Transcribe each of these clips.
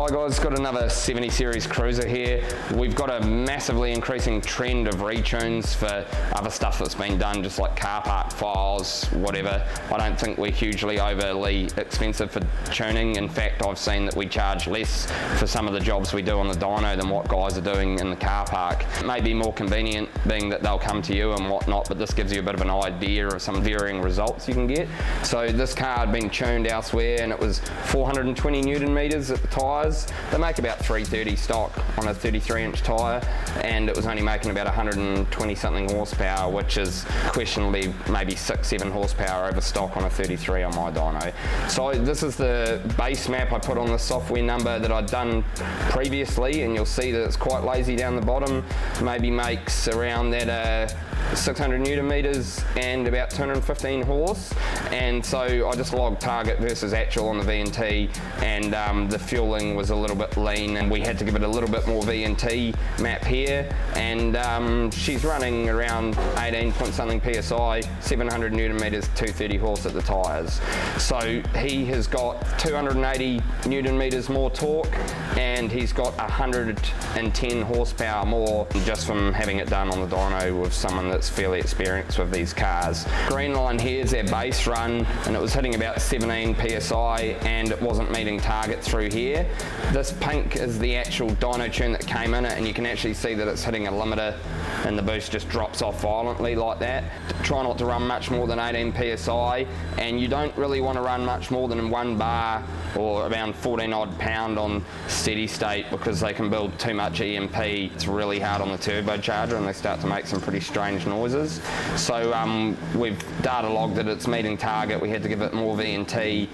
Hi guys, got another 70 series cruiser here. We've got a massively increasing trend of retunes for other stuff that's been done, just like car park files, whatever. I don't think we're hugely overly expensive for tuning. In fact, I've seen that we charge less for some of the jobs we do on the dyno than what guys are doing in the car park. It may be more convenient being that they'll come to you and whatnot, but this gives you a bit of an idea of some varying results you can get. So this car had been tuned elsewhere and it was 420 Newton meters at the tyres. They make about 330 stock on a 33-inch tyre, and it was only making about 120 something horsepower, which is questionably maybe 6-7 horsepower over stock on a 33 on my dyno. So this is the base map I put on the software number that I'd done previously, and you'll see that it's quite lazy down the bottom. Maybe makes around that 600 Newton meters and about 215 horse, and so I just logged target versus actual on the VNT, and the fueling was a little bit lean, and we had to give it a little bit more VNT map here, and she's running around 18 point something PSI, 700 Newton meters, 230 horse at the tyres. So he has got 280 Newton meters more torque, and he's got 110 horsepower more just from having it done on the dyno with someone that's fairly experienced with these cars. Green line here is their base run, and it was hitting about 17 PSI, and it wasn't meeting target through here. This pink is the actual dyno tune that came in it, and you can actually see that it's hitting a limiter and the boost just drops off violently like that. Try not to run much more than 18 PSI, and you don't really want to run much more than 1 bar or around 14 odd pound on steady state, because they can build too much EMP. It's really hard on the turbocharger and they start to make some pretty strange noises. So we've data logged that it's meeting target. We had to give it more VNT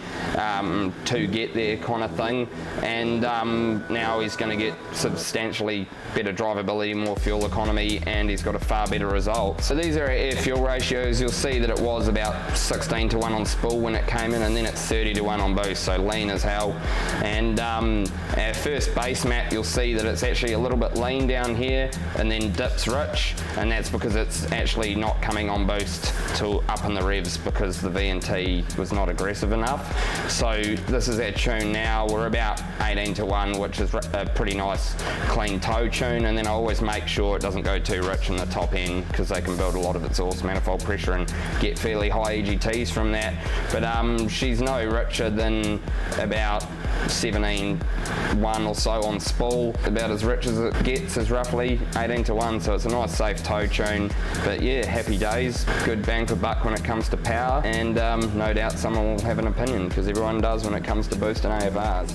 to get there kind of thing, and now he's going to get substantially better drivability, more fuel economy, and he's got a far better result. So these are our air fuel ratios. You'll see that it was about 16 to 1 on spool when it came in, and then it's 30 to 1 on boost, so lean as hell. And our first base map, you'll see that it's actually a little bit lean down here and then dips rich, and that's because it's actually not coming on boost till up in the revs because the VNT was not aggressive enough. So this is our tune now. We're about 18 to 1, which is a pretty nice clean toe tune, and then I always make sure it doesn't go too rich in the top end because they can build a lot of exhaust manifold pressure and get fairly high EGTs from that. But she's no richer than about 17.1 or so on spool. About as rich as it gets is roughly 18 to 1, so it's a nice safe toe tune. But yeah, happy days, good bang for buck when it comes to power, and no doubt someone will have an opinion, because everyone does when it comes to boosting AFRs.